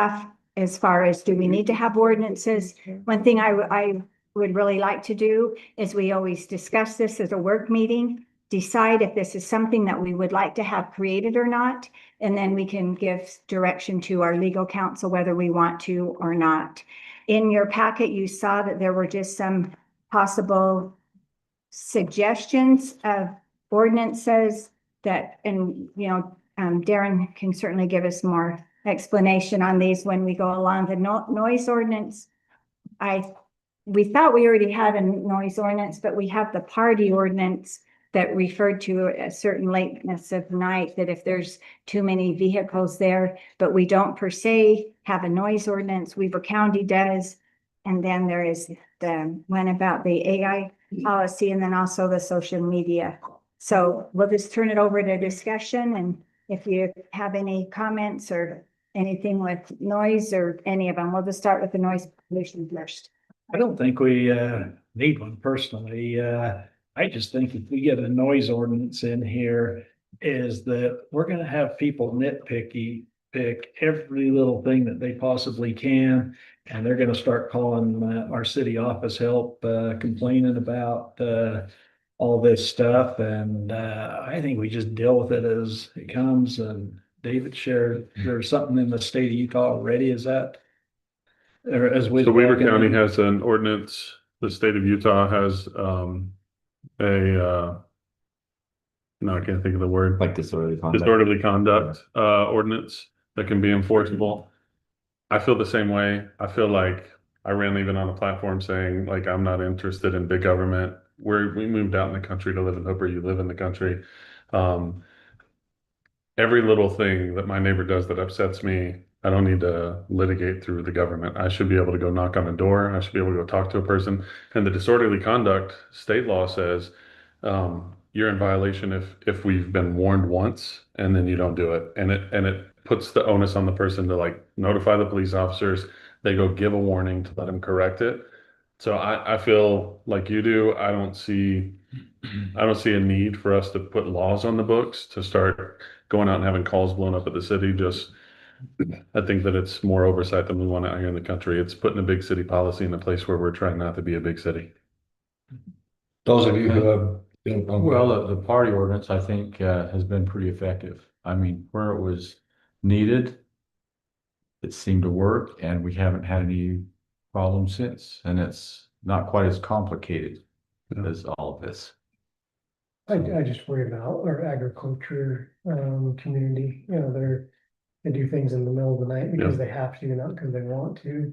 staff as far as, do we need to have ordinances? One thing I would really like to do is, we always discuss this as a work meeting, decide if this is something that we would like to have created or not, and then we can give direction to our legal counsel whether we want to or not. In your packet, you saw that there were just some possible suggestions of ordinances that, and Darren can certainly give us more explanation on these when we go along. The noise ordinance, we thought we already had a noise ordinance, but we have the party ordinance that referred to a certain lateness of night, that if there's too many vehicles there, but we don't per se have a noise ordinance. Weaver County does. And then there is the one about the AI policy, and then also the social media. So we'll just turn it over to discussion. And if you have any comments or anything with noise or any of them, we'll just start with the noise pollution first. I don't think we need one personally. I just think if we get a noise ordinance in here, is that we're gonna have people pick every little thing that they possibly can. And they're gonna start calling our city office help, complaining about all this stuff. And I think we just deal with it as it comes. And David shared, there's something in the state of Utah already, is that? Or as we. So Weaver County has an ordinance, the state of Utah has no, I can't think of the word. Like disorderly conduct. Disorderly conduct ordinance that can be enforceable. I feel the same way. I feel like I ran even on a platform saying, like, I'm not interested in big government. We moved out in the country to live in Hooper. You live in the country. Every little thing that my neighbor does that upsets me, I don't need to litigate through the government. I should be able to go knock on a door. I should be able to go talk to a person. And the disorderly conduct state law says you're in violation if we've been warned once and then you don't do it. And it puts the onus on the person to, like, notify the police officers. They go give a warning to let them correct it. So I feel like you do. I don't see a need for us to put laws on the books to start going out and having calls blown up at the city. I think that it's more oversight than we want out here in the country. It's putting a big city policy in a place where we're trying not to be a big city. Those of you who have been. Well, the party ordinance, I think, has been pretty effective. I mean, where it was needed, it seemed to work, and we haven't had any problems since. And it's not quite as complicated as all of this. I just worry about our agriculture community. They do things in the middle of the night because they have to, not because they want to.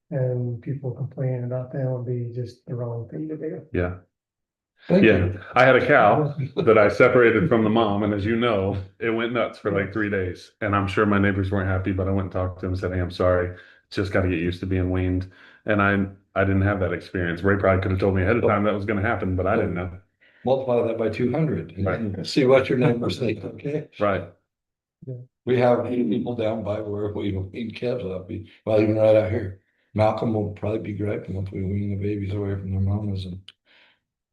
And people complaining about that would be just the wrong thing to do. Yeah. Thank Yeah. you. I had a cow that I separated from the mom. And as you know, it went nuts for like 3 days. And I'm sure my neighbors weren't happy, but I went and talked to them and said, hey, I'm sorry. Just got to get used to being weaned. And I didn't have that experience. Ray probably could have told me ahead of time that was going to happen, but I didn't know. Multiply that by 200 Right. and see what your numbers think, okay? Right. We have people down by where we wean calves up. Well, even right out here. Malcolm will probably be griping if we wean the babies away from their mamas. And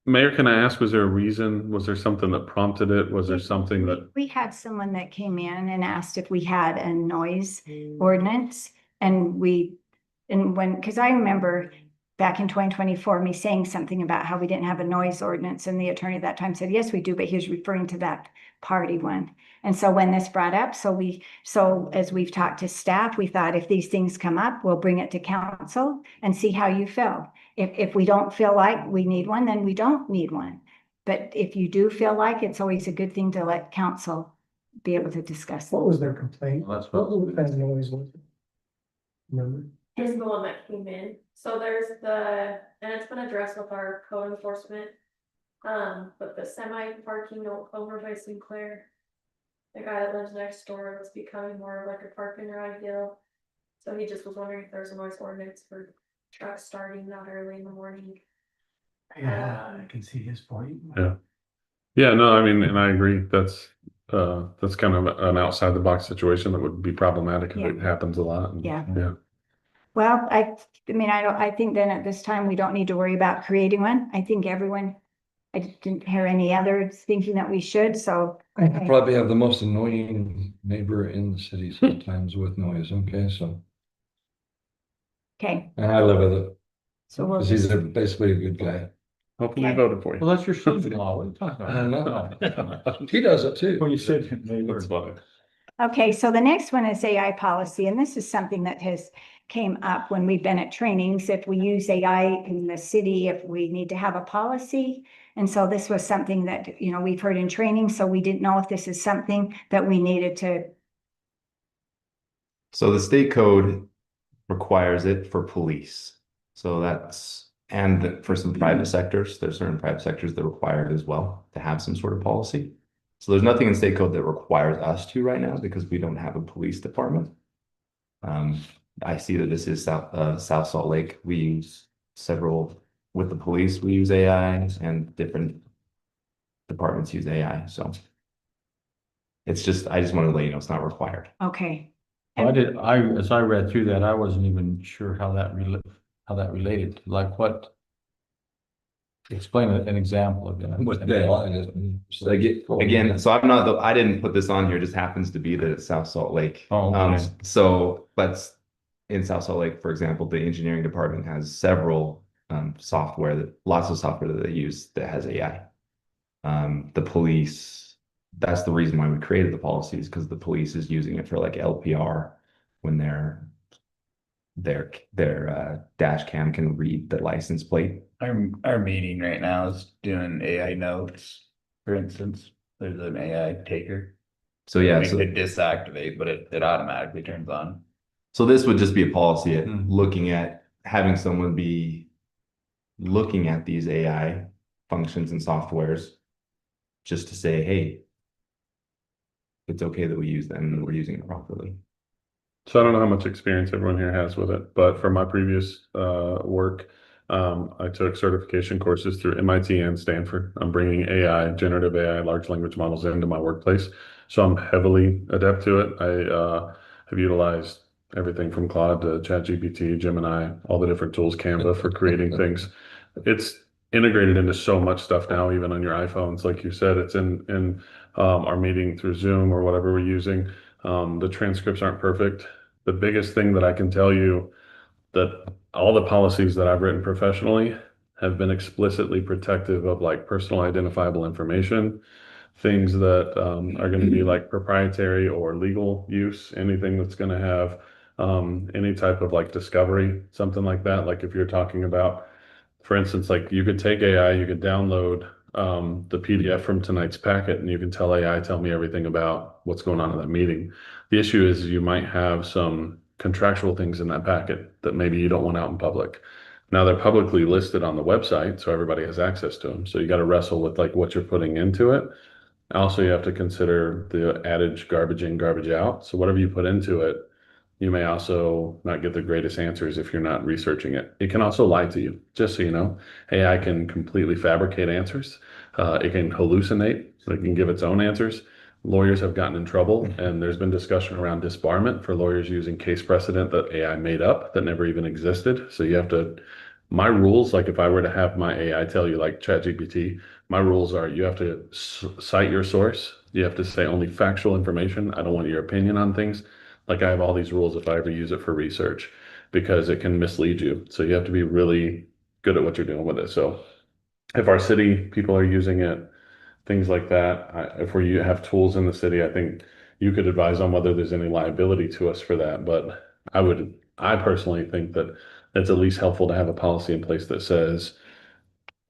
Mayor, can I ask, was there a reason? Was there something that prompted it? Was there something that? We had someone that came in and asked if we had a noise ordinance, and because I remember back in 2024, me saying something about how we didn't have a noise ordinance, and the attorney at that time said, yes, we do, but he was referring to that party one. And so when this brought up, so as we've talked to staff, we thought if these things come up, we'll bring it to council and see how you feel. If we don't feel like we need one, then we don't need one. But if you do feel like, it's always a good thing to let council be able to discuss. What was their complaint? Well, that's What kind of noise was it? Remember? Is the one that came in. So there's and it's been addressed with our code enforcement. But the semi parking over by Sinclair. The guy that lives next door was becoming more of like a park and ride deal. So he just was wondering if there's a noise ordinance for trucks starting that early in the morning. Yeah, I can see his point. Yeah. Yeah, no, I mean, and I agree. That's kind of an outside the box situation that would be problematic if it happens a lot. And, Yeah. Yeah. Well, I think then at this time, we don't need to worry about creating one. I think I didn't hear any other thinking that we should, so. I probably have the most annoying neighbor in the city sometimes with noise, okay, so. Okay, And I live with it, so we'll because he's basically a good guy. Hopefully Okay. voted for you. Well, that's your son-in-law. What are you talking I about? know. He does it too. When you said neighbor. That's funny. Okay, so the next one is AI policy, and this is something that has came up when we've been at trainings. If we use AI in the city, if we need to have a policy. And so this was something that, you know, we've heard in training, so we didn't know if this is something that we needed to. So the state code requires it for police. So that's, and for some private sectors, there's certain private sectors that require it as well to have some sort of policy. So there's nothing in state code that requires us to right now because we don't have a police department. I see that this is South Salt Lake. We use several, with the police, we use AI and different departments use AI, so. It's just, I just wanted to let you know it's not required. Okay, As I read through that, I wasn't even sure how that related, like what? Explain an example of that. With that line is. So again, so I'm not, I didn't put this on here, it just happens to be that it's South Salt Lake. Oh, okay. So let's, in South Salt Lake, for example, the engineering department has several lots of software that they use that has AI. The police, that's the reason why we created the policies, because the police is using it for like LPR when their dash cam can read the license plate. Our meeting right now is doing AI notes, for instance, there's an AI taker. So yeah, We so, could disactivate, but it automatically turns on. so this would just be a policy at Mhm. looking at having someone be looking at these AI functions and softwares just to say, hey, it's okay that we use them and we're using it properly. So I don't know how much experience everyone here has with it, but for my previous work, I took certification courses through MIT and Stanford. I'm bringing AI, generative AI, large language models into my workplace. So I'm heavily adept to it. I have utilized everything from Claude to ChatGPT, Gemini, all the different tools, Canva for creating things. It's integrated into so much stuff now, even on your iPhones. Like you said, it's in our meeting through Zoom or whatever we're using. The transcripts aren't perfect. The biggest thing that I can tell you that all the policies that I've written professionally have been explicitly protective of like personal identifiable information, things that are going to be like proprietary or legal use, anything that's going to have any type of like discovery, something like that. Like if you're talking about, for instance, like you could take AI, you could download the PDF from tonight's packet and you can tell AI, tell me everything about what's going on in that meeting. The issue is you might have some contractual things in that packet that maybe you don't want out in public. Now they're publicly listed on the website, so everybody has access to them. So you got to wrestle with like what you're putting into it. Also, you have to consider the adage garbage in, garbage out. So whatever you put into it, you may also not get the greatest answers if you're not researching it. It can also lie to you, just so you know. AI can completely fabricate answers. It can hallucinate. So it can give its own answers. Lawyers have gotten in trouble, and there's been discussion around disbarment for lawyers using case precedent that AI made up that never even existed. So you have to, my rules, like if I were to have my AI tell you like ChatGPT, my rules are you have to cite your source. You have to say only factual information. I don't want your opinion on things. Like I have all these rules if I ever use it for research because it can mislead you. So you have to be really good at what you're doing with it. So if our city people are using it, things like that, if we have tools in the city, I think you could advise on whether there's any liability to us for that. But I personally think that it's at least helpful to have a policy in place that says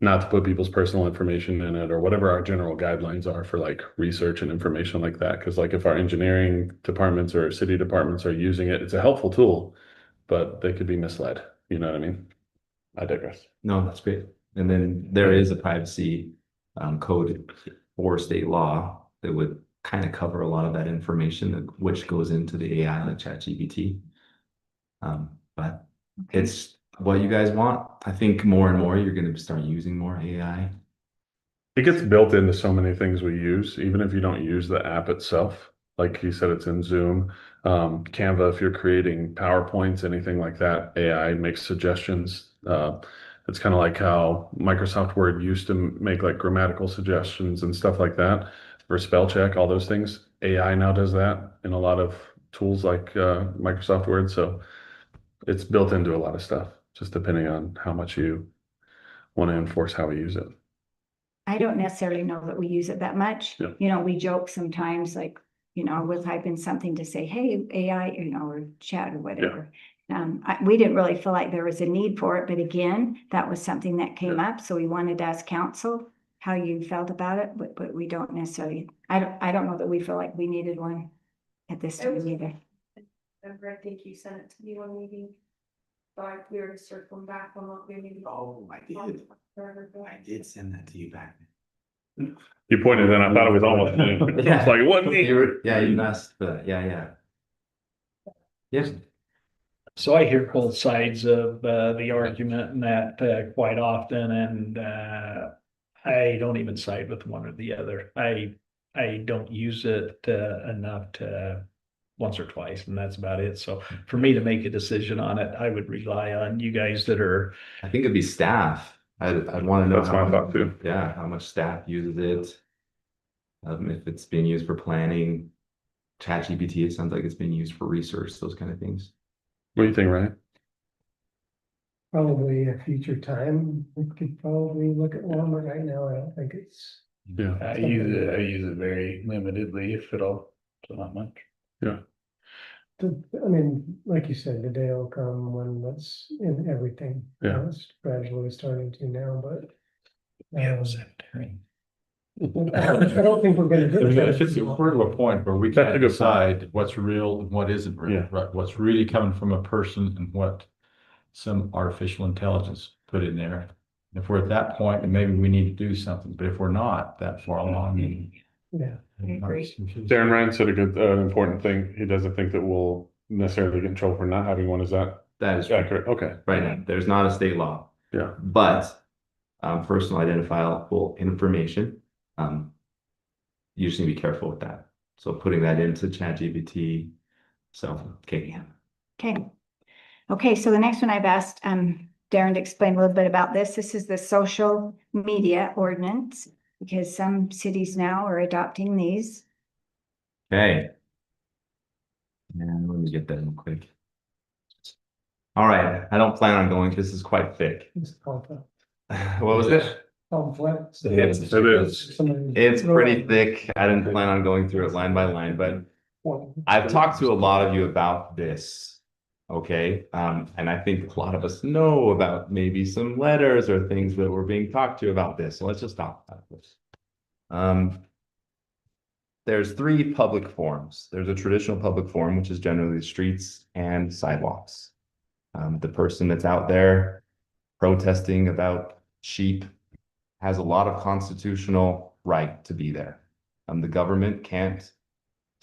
not to put people's personal information in it or whatever our general guidelines are for like research and information like that. Because like if our engineering departments or city departments are using it, it's a helpful tool, but they could be misled. You know what I mean? I digress. No, that's great. And then there is a privacy code for state law that would kind of cover a lot of that information which goes into the AI like ChatGPT. But it's what you guys want. I think more and more you're going to start using more AI. It gets built into so many things we use, even if you don't use the app itself. Like you said, it's in Zoom, Canva, if you're creating PowerPoints, anything like that, AI makes suggestions. It's kind of like how Microsoft Word used to make like grammatical suggestions and stuff like that for spell check, all those things. AI now does that in a lot of tools like Microsoft Word. So it's built into a lot of stuff, just depending on how much you want to enforce how we use it. I don't necessarily know that we use it that much. Yeah. You know, we joke sometimes like, you know, we'll type in something to say, hey, AI, you know, or chat or whatever. We didn't really feel like there was a need for it, but again, that was something that came up. So we wanted to ask council how you felt about it, but we don't necessarily, I don't know that we feel like we needed one at this time either. Remember, I think you sent it to me one meeting. So we were circling back on what we needed. Oh, I did send that to you back. You pointed and I thought it was almost me. It's like, what me? Yeah, you asked for that. Yeah. Yes. So I hear both sides of the argument and that quite often, and I don't even side with one or the other. I don't use it enough to once or twice, and that's about it. So for me to make a decision on it, I would rely on you guys that are. I think it'd be staff. I'd want to know That's my how, thought too. yeah, how much staff uses it. If it's being used for planning, ChatGPT, it sounds like it's being used for research, those kind of things. What do you think, Ryan? Probably a future time, we could probably look at one, but right now, I don't think it's. Yeah. I use it very limitedly, if at all, so not much. I mean, like you said, the day will come when that's in everything. Yeah. It's gradually starting to now, but. Yeah, I don't think we're gonna. do If it's, we're to a point where we That's a can't good decide what's real and what isn't real, Yeah. right? What's really coming from a person and what some artificial intelligence put in there. If we're at that point, then maybe we need to do something, but if we're not that far along, then. Yeah. I agree. Darren Ryan said a good, important thing. He doesn't think that we'll necessarily get in trouble for not having one. Is that That is true. accurate? Okay. Right now, there's not a state law. Yeah. But personal identifiable information, you just need to be careful with that. So putting that into ChatGPT. So, okay. Okay, so the next one I've asked Darren to explain a little bit about this. This is the social media ordinance, because some cities now are adopting these. Okay. And let me get that real quick. All right, I don't plan on going. This is quite thick. It's complex. What was it? Complex. It is. It's pretty thick. I didn't plan on going through it line by line, but I've talked to a lot of you about this. Okay, and I think a lot of us know about maybe some letters or things that were being talked to about this. So let's just talk about this. There's three public forums. There's a traditional public forum, which is generally the streets and sidewalks. The person that's out there protesting about sheep has a lot of constitutional right to be there. The government can't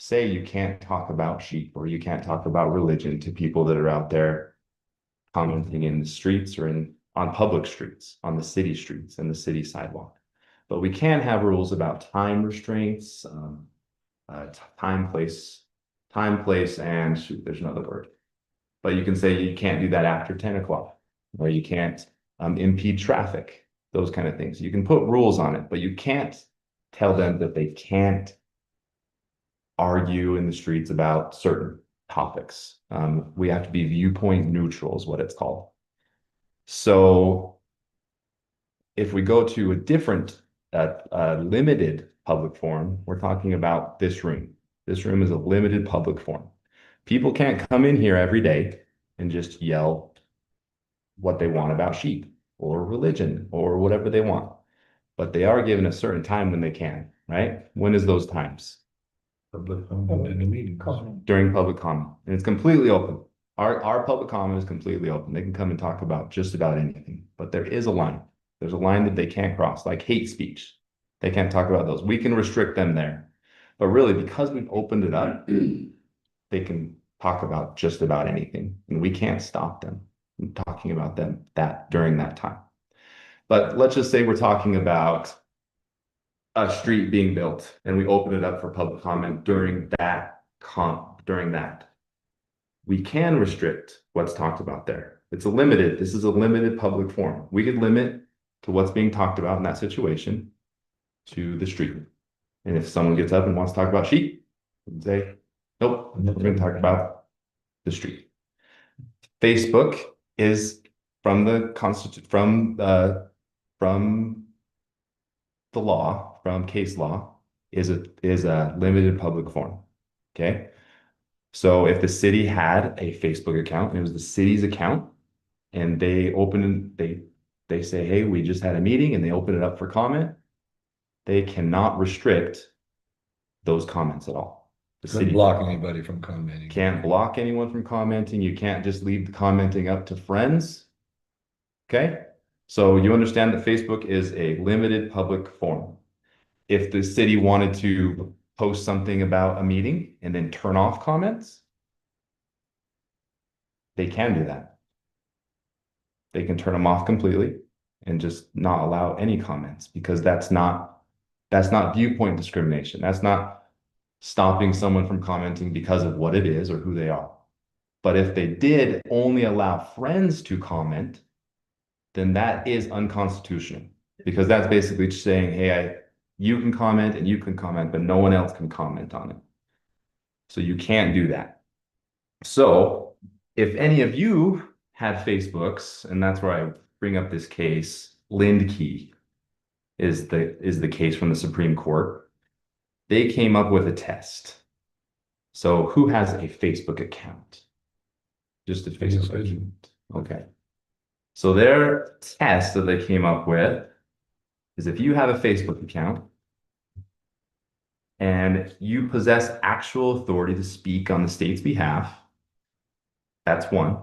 say you can't talk about sheep or you can't talk about religion to people that are out there commenting in the streets or on public streets, on the city streets and the city sidewalk. But we can have rules about time restraints, time, place, and shoot, there's another word. But you can say you can't do that after 10 o'clock, or you can't impede traffic, those kind of things. You can put rules on it, but you can't tell them that they can't argue in the streets about certain topics. We have to be viewpoint neutral is what it's called. So if we go to a different limited public forum, we're talking about this room. This room is a limited public forum. People can't come in here every day and just yell what they want about sheep or religion or whatever they want. But they are given a certain time when they can, right? When is those times? Public comment in the meeting. During public comment. And it's completely open. Our public comment is completely open. They can come and talk about just about anything. But there is a line. There's a line that they can't cross, like hate speech. They can't talk about those. We can restrict them there. But really, because we've opened it up, they can talk about just about anything. And we can't stop them from talking about them during that time. But let's just say we're talking about a street being built and we open it up for public comment during that. We can restrict what's talked about there. This is a limited public forum. We could limit to what's being talked about in that situation to the street. And if someone gets up and wants to talk about sheep, we can say, nope, we're going to talk about the street. Facebook is from the from the law, from case law, is a limited public forum. Okay. So if the city had a Facebook account, and it was the city's account, and they they say, hey, we just had a meeting, and they open it up for comment, they cannot restrict those comments at all. The Couldn't city block anybody from commenting. can't block anyone from commenting. You can't just leave the commenting up to friends. Okay? So you understand that Facebook is a limited public forum. If the city wanted to post something about a meeting and then turn off comments, they can do that. They can turn them off completely and just not allow any comments, because that's not viewpoint discrimination. That's not stopping someone from commenting because of what it is or who they are. But if they did only allow friends to comment, then that is unconstitutional, because that's basically just saying, hey, you can comment and you can comment, but no one else can comment on it. So you can't do that. So if any of you had Facebooks, and that's where I bring up this case, Lindkey is the case from the Supreme Court. They came up with a test. So who has a Facebook account? Just a Facebook account. Okay. So their test that they came up with is, if you have a Facebook account and you possess actual authority to speak on the state's behalf, that's one.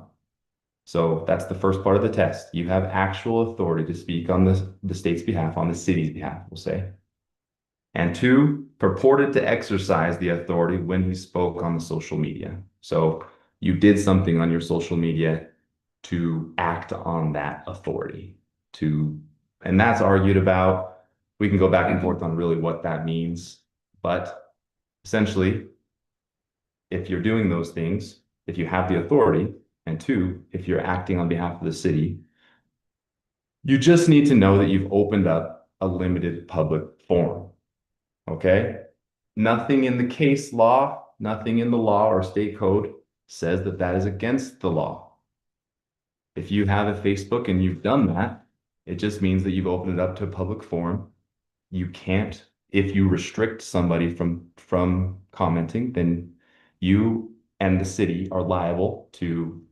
So that's the first part of the test. You have actual authority to speak on the state's behalf, on the city's behalf, we'll say. And two, purported to exercise the authority when he spoke on the social media. So you did something on your social media to act on that authority. And that's argued about. We can go back and forth on really what that means. But essentially, if you're doing those things, if you have the authority, and two, if you're acting on behalf of the city, you just need to know that you've opened up a limited public forum. Okay? Nothing in the case law, nothing in the law or state code says that that is against the law. If you have a Facebook and you've done that, it just means that you've opened it up to a public forum. You can't, if you restrict somebody from commenting, then you and the city are liable to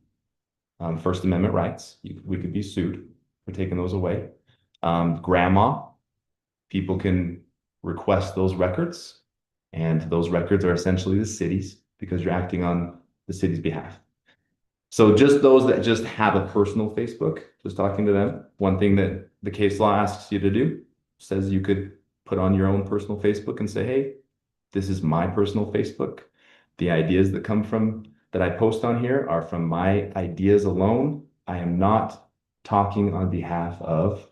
First Amendment rights. We could be sued for taking those away. Grandma, people can request those records, and those records are essentially the city's, because you're acting on the city's behalf. So just those that just have a personal Facebook, just talking to them, one thing that the case law asks you to do, says you could put on your own personal Facebook and say, hey, this is my personal Facebook. The ideas that come from, that I post on here are from my ideas alone. I am not talking on behalf of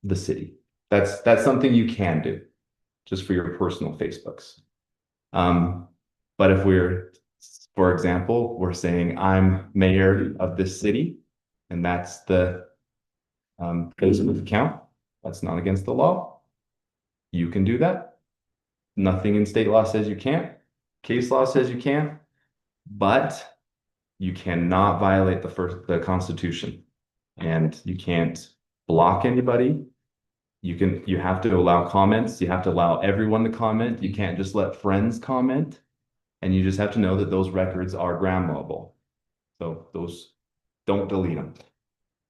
the city. That's something you can do just for your personal Facebooks. But if we're, for example, we're saying I'm mayor of this city, and that's the Facebook account, that's not against the law. You can do that. Nothing in state law says you can't. Case law says you can't, but you cannot violate the Constitution, and you can't block anybody. You have to allow comments. You have to allow everyone to comment. You can't just let friends comment, and you just have to know that those records are grabbable. So those, don't delete them.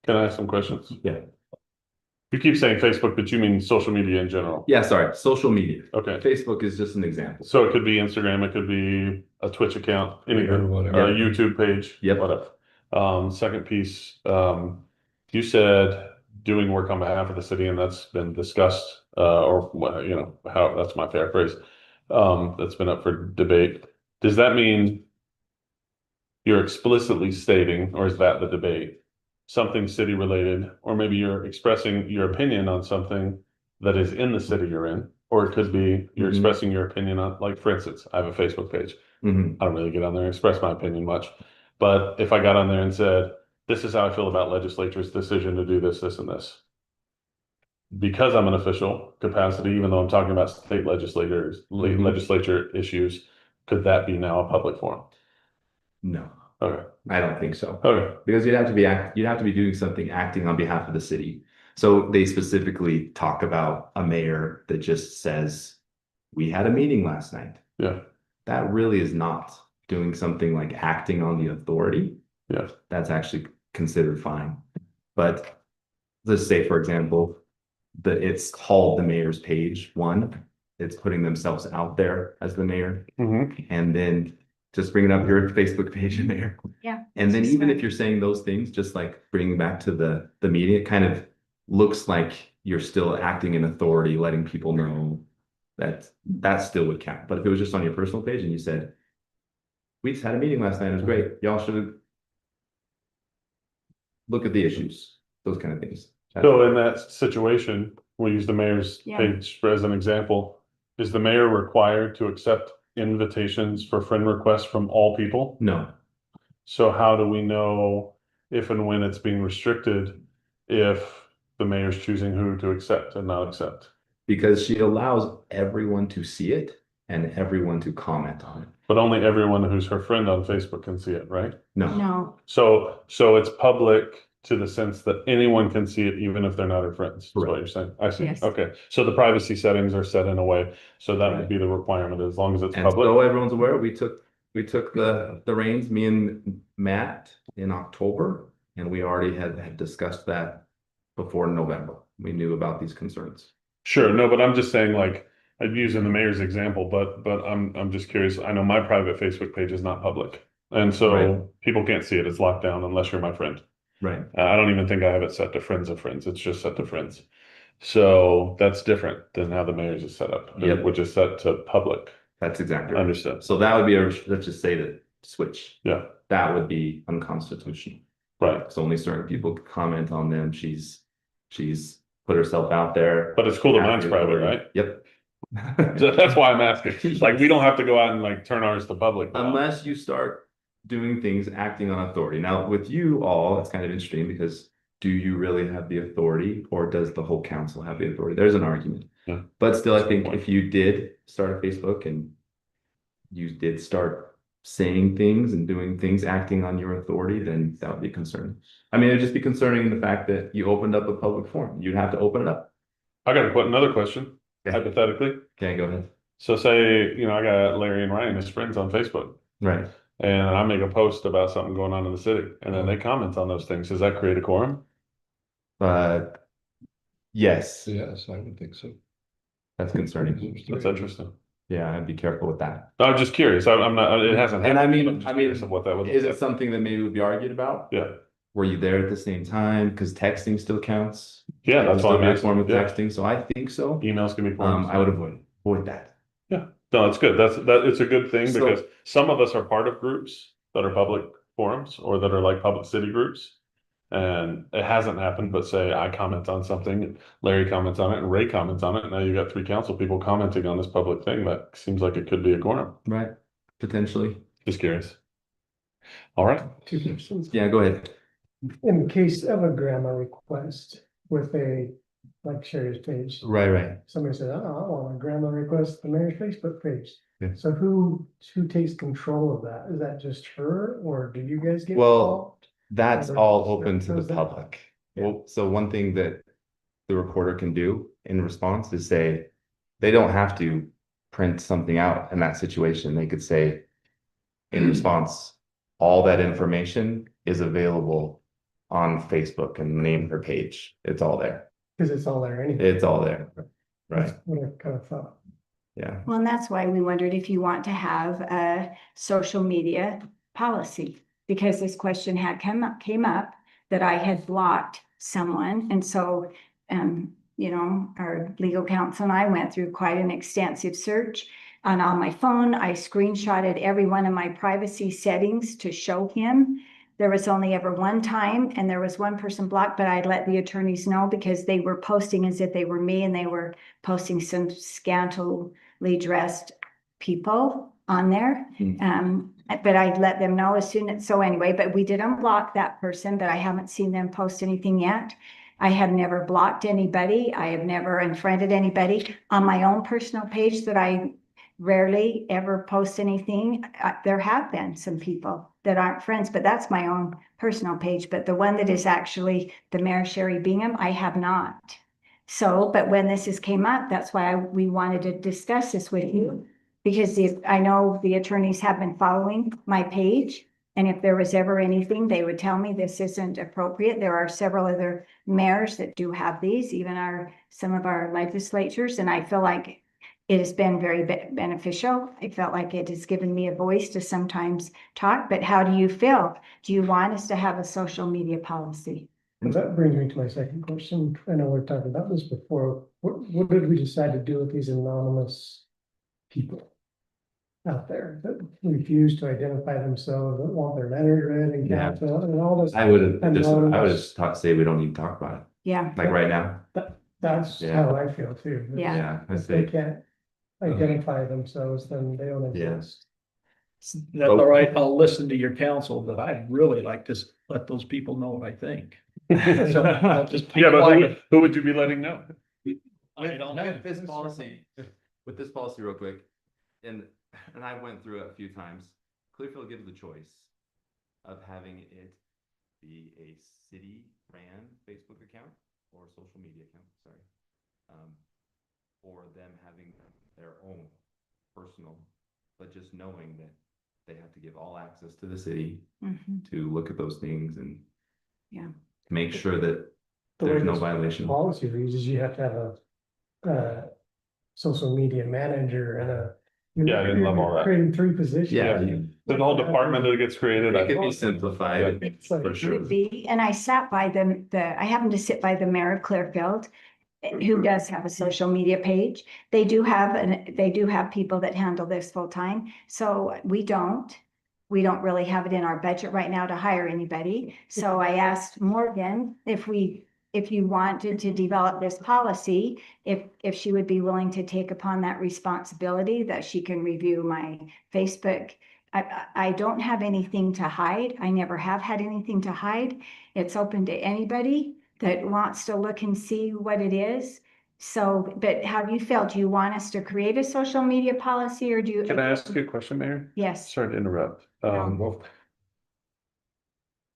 Can I ask some questions? Yeah. You keep saying Facebook, but you mean social media in general? Yeah, sorry, social media. Okay. Facebook is just an example. So it could be Instagram, it could be a Twitch account, Or anything, whatever. a YouTube page, Yep. whatever. Second piece, you said doing work on behalf of the city, and that's been discussed, or you know, how, that's my paraphrase. That's been up for debate. Does that mean you're explicitly stating, or is that the debate, something city related, or maybe you're expressing your opinion on something that is in the city you're in, or it could be you're Mhm. expressing your opinion on, like, for instance, I have a Facebook page. Mhm. I don't really get on there and express my opinion much. But if I got on there and said, this is how I feel about legislature's decision to do this, this, and this, because I'm an official capacity, even though I'm talking about state legislators, Mhm. legislature issues, could that be now a public forum? No. Okay, I don't think so. okay, Because you'd have to be doing something acting on behalf of the city. So they specifically talk about a mayor that just says, we had a meeting last night. yeah, That really is not doing something like acting on the authority. yeah, That's actually considered fine. But let's say, for example, it's called the mayor's page one. It's putting themselves out there as the mayor. mhm, And then just bringing up your Facebook page, Mayor. Yeah. And then Just even fine. if you're saying those things, just like bringing back to the meeting, it kind of looks like you're still acting in authority, letting people know that still would count. But if it was just on your personal page and you said, we just had a meeting last night, it was great. Y'all should look at the issues, those kind of things. so in that situation, we'll use the mayor's Yeah. page as an example. Is the mayor required to accept invitations for friend requests from all people? No, So how do we know if and when it's being restricted, if the mayor's choosing who to accept and not accept? because she allows everyone to see it and everyone to comment on it. But only everyone who's her friend on Facebook can see it, right? No, No, So it's public to the sense that anyone can see it, even if they're not her friends, is what Correct. you're saying. I see. Yes. Okay, so the privacy settings are set in a way, so that would Right. be the requirement, as long as it's and public. so everyone's aware, we took the reins, me and Matt, in October, and we already had discussed that before November. We knew about these concerns. Sure, no, but I'm just saying, like, I'm using the mayor's example, but I'm just curious. I know my private Facebook page is not public. And so Right. people can't see it. It's locked down unless you're my friend. Right. I don't even think I have it set to friends of friends. It's just set to friends. So that's different than how the mayor's is set up, Yep. which is set to public. That's exactly right. Understood. So that would be let's just say the switch. Yeah, That would be unconstitutional. right. So only certain people could comment on them. She's put herself out there. But it's cool that mine's private, right? Yep. So that's why I'm asking. Like, we don't have to go out and like turn ours to public now. Unless you start doing things acting on authority. Now, with you all, it's kind of interesting because do you really have the authority or does the whole council have the authority? There's an argument. Yeah. But still, I That's a good think point. if you did start a Facebook and you did start saying things and doing things acting on your authority, then that would be concerning. I mean, it'd just be concerning in the fact that you opened up a public forum. You'd have to open it up. I got to put another question, Yeah. hypothetically. Okay, go ahead. So say, I got Larry and Ryan as friends on Facebook, Right. and I make a post about something going on in the city, and then they comment on those things. Does that create a quorum? Yes, Yes, I would think so. that's concerning. That's interesting. Yeah, I'd be careful with that. I'm just curious. I'm not, it hasn't And happened. I mean- I'm just I mean, curious of what that would Is look it like. something that maybe would be argued about? Yeah, Were you there at the same time? Because texting still counts. yeah, that's why I'm Still be a form asking. of Yeah. texting, so I think so. Emails can be quorums. I would avoid that. No, it's good. It's a good thing So- because some of us are part of groups that are public forums or that are like public city groups. And it hasn't happened, but say I comment on something, Larry comments on it, and Ray comments on it. And now you got 3 council people commenting on this public thing. That seems like it could be a quorum. Right, potentially. Just curious. All right. 2 questions. Yeah, go ahead. In case of a grandma request with like Sherry's page, Right. somebody says, oh, I want a grandma request the mayor's Facebook page. Yeah. So who takes control of that? Is that just her or do you guys get Well, involved? That's Or- all open to How's the that? public. Yeah. Well, so one thing that the recorder can do in response is say, they don't have to print something out in that situation. They could say, in response, all that information is available on Facebook and name her page. It's all there. Cause it's all there anyway. It's all there. Right, That's what I kind of thought. yeah. well, and that's why we wondered if you want to have a social media policy. Because this question had came up that I had blocked someone. And so, our legal counsel and I went through quite an extensive search. And on my phone, I screenshotted every one of my privacy settings to show him. There was only ever one time and there was one person blocked, but I'd let the attorneys know because they were posting as if they were me and they were posting some scantily dressed people on there. But I'd let them know as soon as, so anyway, but we didn't block that person, but I haven't seen them post anything yet. I have never blocked anybody. I have never unfriended anybody on my own personal page that I rarely ever post anything. There have been some people that aren't friends, but that's my own personal page. But the one that is actually the Mayor Sherry Bingham, I have not. So, but when this came up, that's why we wanted to discuss this with you. Because I know the attorneys have been following my page. And if there was ever anything, they would tell me this isn't appropriate. There are several other mayors that do have these, even some of our legislatures. And I feel like it has been very beneficial. I felt like it has given me a voice to sometimes talk, but how do you feel? Do you want us to have a social media policy? And that brings me to my second question. I know we've talked about this before. What did we decide to do with these anonymous people out there that refuse to identify themselves, that want their letters read and Yeah. capital and all this? I would have anonymous- just say we don't need to talk about it, Yeah, like right now. That's Yeah. how I feel too. Yeah. Yeah, I If they say, can't identify themselves, then they don't Yeah. exist. That's all right. I'll listen to your counsel, but I'd really like to let those people know what I think. So I'll just be Yeah, but quiet. who would you be letting know? I don't know. with this policy, real quick, and I went through it a few times. Clearfield gives the choice of having it be a city-ran Facebook account or social media account, sorry. Or them having their own personal, but just knowing that they have to give all access to the city mhm, to look at those things and Yeah. make sure that The way there's no this violation. Policy reads is you have to have social media manager and Yeah, I didn't love all that. creating 3 positions. Yeah, There's a whole department that gets created. It could be simplified. It's like- For sure. Could be, and I sat by I happened to sit by the mayor of Clearfield, who does have a social media page. They do have people that handle this full time, so we don't really have it in our budget right now to hire anybody. So I asked Morgan if you wanted to develop this policy, if she would be willing to take upon that responsibility, that she can review my Facebook. I don't have anything to hide. I never have had anything to hide. It's open to anybody that wants to look and see what it is. So, but how do you feel? Do you want us to create a social media policy, or do you? Can I ask you a question, Mayor? Yes. Sorry to interrupt. No.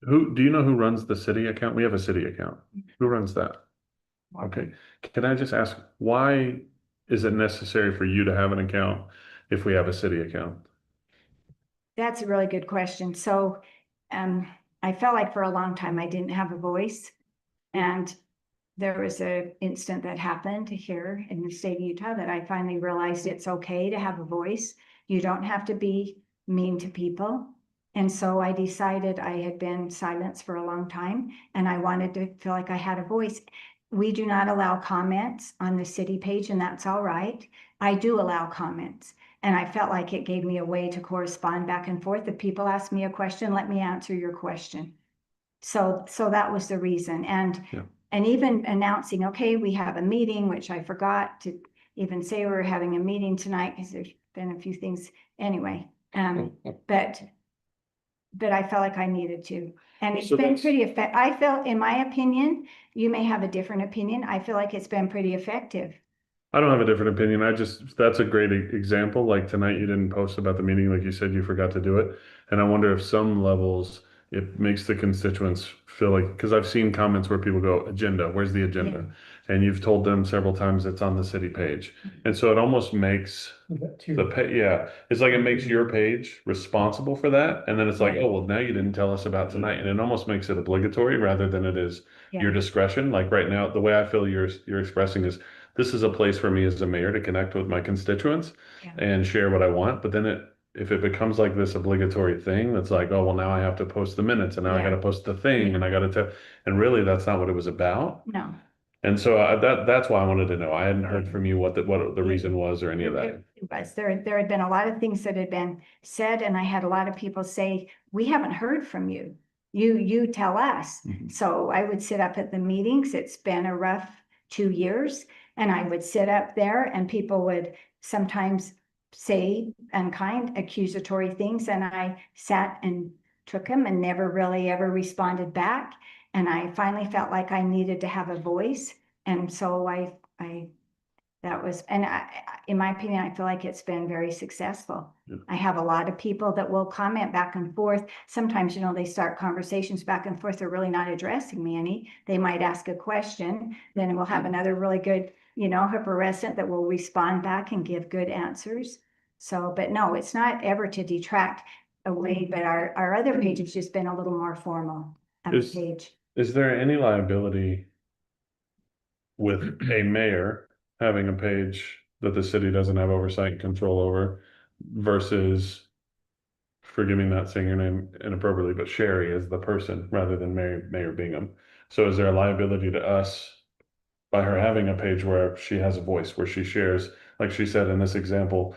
Do you know who runs the city account? We have a city account. Who runs that? Okay, can I just ask, why is it necessary for you to have an account if we have a city account? That's a really good question. So, I felt like for a long time I didn't have a voice. And there was an incident that happened here in the state of Utah that I finally realized it's okay to have a voice. You don't have to be mean to people. And so I decided I had been silenced for a long time and I wanted to feel like I had a voice. We do not allow comments on the city page, and that's all right. I do allow comments. And I felt like it gave me a way to correspond back and forth. If people ask me a question, let me answer your question. So that was the reason. And Yeah. and even announcing, okay, we have a meeting, which I forgot to even say we were having a meeting tonight because there's been a few things anyway. But I felt like I needed to. And it's So been that's- pretty effective. I felt, in my opinion, you may have a different opinion. I feel like it's been pretty effective. I don't have a different opinion. That's a great example. Like tonight, you didn't post about the meeting, like you said, you forgot to do it. And I wonder if some levels, it makes the constituents feel like, because I've seen comments where people go, agenda, where's the agenda? And you've told them several times it's on the city page. And so it almost makes it's like it makes your page responsible for that. And then it's like, oh, well, now you didn't tell us about tonight. And it almost makes it obligatory rather than it is your discretion. Like right now, the way I feel you're expressing is, this is a place for me as a mayor to connect with my constituents and share what I want. But then if it becomes like this obligatory thing, that's like, oh, well, now I have to post the minutes and now I got to post the thing and I got to tell, and really that's not what it was about. No. And so that's why I wanted to know. I hadn't heard from you what the reason was or any of that. It was. There had been a lot of things that had been said, and I had a lot of people say, we haven't heard from you. You tell us. Mhm. So I would sit up at the meetings. It's been a rough 2 years. And I would sit up there and people would sometimes say unkind, accusatory things. And I sat and took them and never really ever responded back. And I finally felt like I needed to have a voice. And so that was, and in my opinion, I feel like it's been very successful. Yeah. I have a lot of people that will comment back and forth. Sometimes, they start conversations back and forth. They're really not addressing me any. They might ask a question, then we'll have another really good, HIPAA resident that will respond back and give good answers. So, but no, it's not ever to detract away, but our other page has just been a little more formal of a Is- page. Is there any liability with a mayor having a page that the city doesn't have oversight and control over versus, forgive me not saying your name inappropriately, but Sherry is the person rather than Mayor Bingham? So is there a liability to us by her having a page where she has a voice, where she shares, like she said in this example,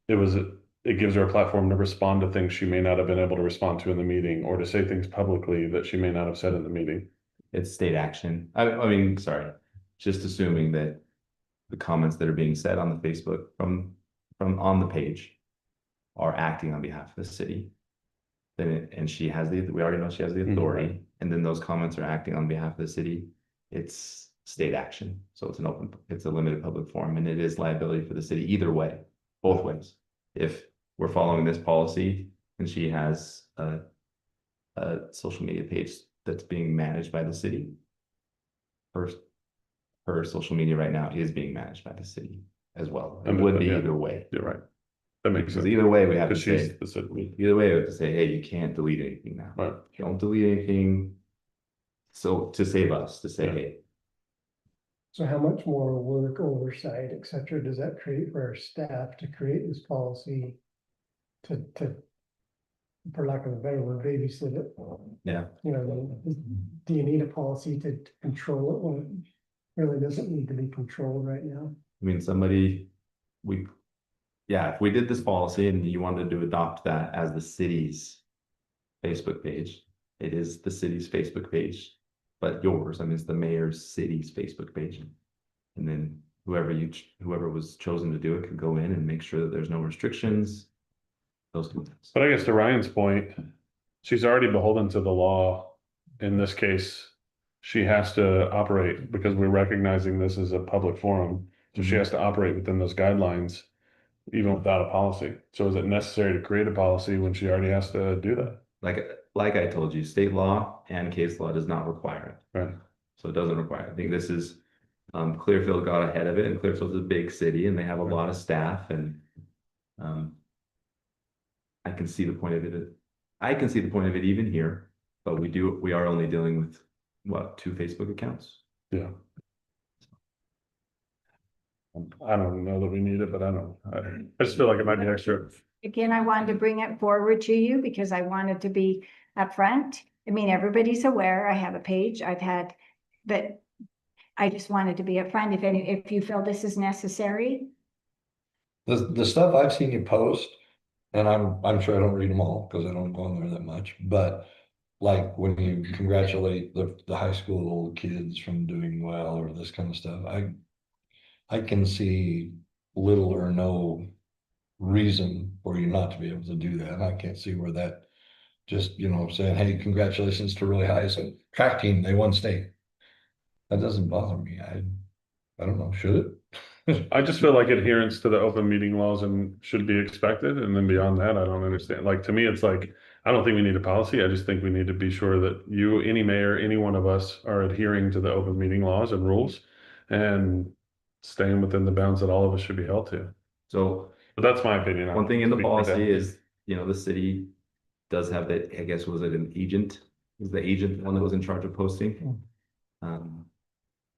it gives her a platform to respond to things she may not have been able to respond to in the meeting, or to say things publicly that she may not have said in the meeting? It's state action. I mean, sorry, just assuming that the comments that are being said on the Facebook from on the page are acting on behalf of the city. Then and she has we already know she has the authority, and then those comments are acting on behalf of the city. It's state action. So it's a limited public forum, and it is liability for the city either way, both ways. If we're following this policy and she has a social media page that's being managed by the city, her social media right now is being managed by the city as well. It would be Yeah. either way. You're right. That makes Because sense. either way, we have to Because she's say, the city. either way, we have to say, hey, you can't delete anything now. Right. Don't delete anything. So to save us, to say, Yeah. hey, So how much more work, oversight, et cetera, does that create for our staff to create this policy? To, for lack of a better word, babysit it? yeah, Do you need a policy to control it when it really doesn't need to be controlled right now? I mean, if we did this policy and you wanted to adopt that as the city's Facebook page, it is the city's Facebook page, but yours, I mean, it's the mayor's city's Facebook page. And then whoever was chosen to do it could go in and make sure that there's no restrictions. Those kind of things. But I guess to Ryan's point, she's already beholden to the law. In this case, she has to operate because we're recognizing this as a public forum. So she has to operate within those guidelines, even without a policy. So is it necessary to create a policy when she already has to do that? Like I told you, state law and case law does not require it. Right. So it doesn't require it. I think this is, Clearfield got ahead of it, and Clearfield's a big city and they have a lot of staff, and I can see the point of it. I can see the point of it even here, but we are only dealing with what, 2 Facebook accounts? Yeah. I don't know that we need it, but I just feel like it might be extra. Again, I wanted to bring it forward to you because I wanted to be upfront. I mean, everybody's aware I have a page but I just wanted to be upfront if you feel this is necessary. The stuff I've seen you post, and I'm sure I don't read them all because I don't go on there that much, but like when you congratulate the high school kids from doing well or this kind of stuff, I can see little or no reason for you not to be able to do that. And I can't see where that just, saying, hey, congratulations to really high school track team, they won state. That doesn't bother me. I don't know, should it? I just feel like adherence to the open meeting laws and should be expected. And then beyond that, I don't understand. Like, to me, it's like, I don't think we need a policy. I just think we need to be sure that any mayor, any one of us are adhering to the open meeting laws and rules and staying within the bounds that all of us should be held to. So But that's my opinion. one thing in the Speak for them. policy is, the city does have that, I guess, was it an agent? Was the agent the one that was in charge of posting?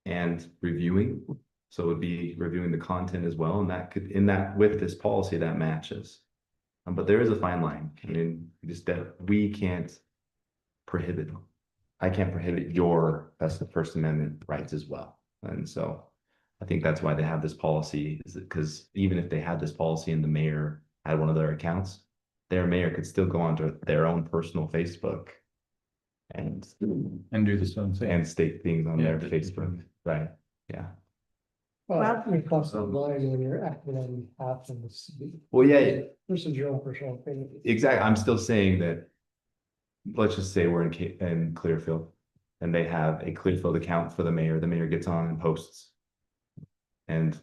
And reviewing, so it would be reviewing the content as well, and that could, with this policy, that matches. But there is a fine line. I mean, we can't prohibit, I can't prohibit your First Amendment rights as well. And so I think that's why they have this policy, is because even if they had this policy and the mayor had one of their accounts, their mayor could still go onto their own personal Facebook and do the same thing. and state things on Yeah, their Facebook, right? Yeah. Well, it crosses the line when you're acting on behalf of the city. Well, yeah, Versus your own personal opinion. exactly. I'm still saying that, let's just say we're in Clearfield and they have a Clearfield account for the mayor. The mayor gets on and posts. And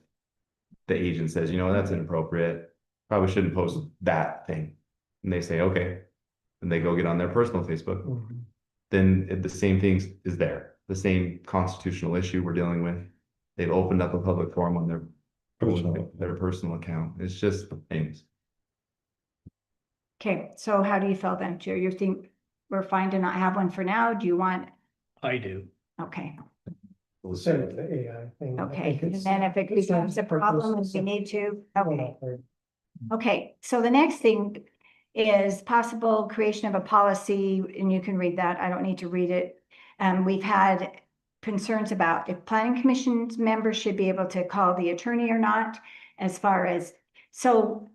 the agent says, you know, that's inappropriate, probably shouldn't post that thing. And they say, okay, and they go get on their personal Facebook, then the same thing is there, the same constitutional issue we're dealing with. They've opened up a public forum on their personal account. It's just things. Okay, so how do you feel then, Joe? You think we're fine to not have one for now? Do you want, I do. okay, Same with the AI thing. I okay. think And it's- then if it it's becomes a not problem and purpose, we need to, okay. it's- Okay, so the next thing is possible creation of a policy, and you can read that. I don't need to read it. We've had concerns about if planning commission's members should be able to call the attorney or not, as far as, so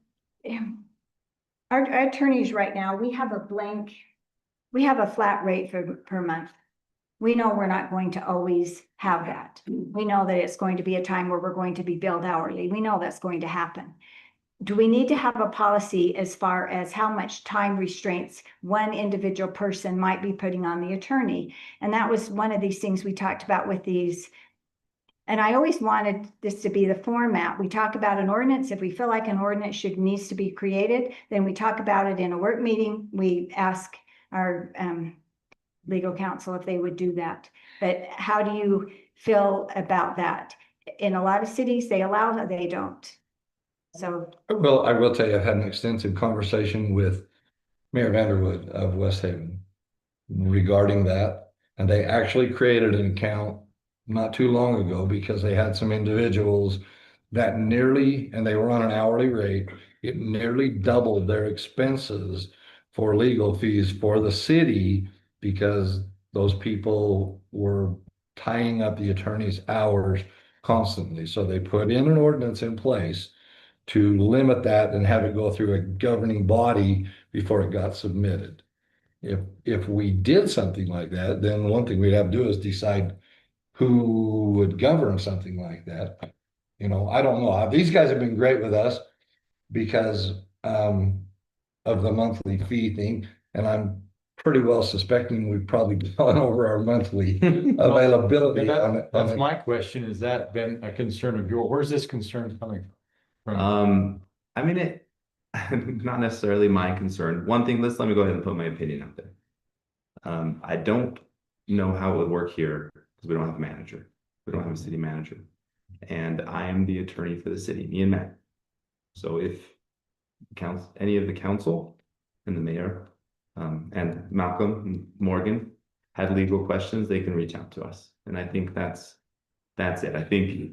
our attorneys right now, we have a flat rate per month. We know we're not going to always have that. We know that it's going to be a time where we're going to be billed hourly. We know that's going to happen. Do we need to have a policy as far as how much time restraints one individual person might be putting on the attorney? And that was one of these things we talked about with these. And I always wanted this to be the format. We talk about an ordinance. If we feel like an ordinance needs to be created, then we talk about it in a work meeting. We ask our legal counsel if they would do that. But how do you feel about that? In a lot of cities, they allow it, they don't. So, Well, I will tell you, I've had an extensive conversation with Mayor Vanderwood of West Haven regarding that. And they actually created an account not too long ago because they had some individuals that nearly, and they were on an hourly rate, it nearly doubled their expenses for legal fees for the city because those people were tying up the attorney's hours constantly. So they put in an ordinance in place to limit that and have it go through a governing body before it got submitted. If we did something like that, then one thing we'd have to do is decide who would govern something like that. You know, I don't know. These guys have been great with us because of the monthly fee thing. And I'm pretty well suspecting we've probably gone over our monthly availability on it. That's my question. Has that been a concern of yours? Where's this concern coming from? I mean, not necessarily my concern. One thing, let me go ahead and put my opinion out there. I don't know how it would work here because we don't have a manager. We don't have a city manager. And I am the attorney for the city, me and Matt. So if any of the council and the mayor, and Malcolm and Morgan had legal questions, they can reach out to us. And I think that's it. I think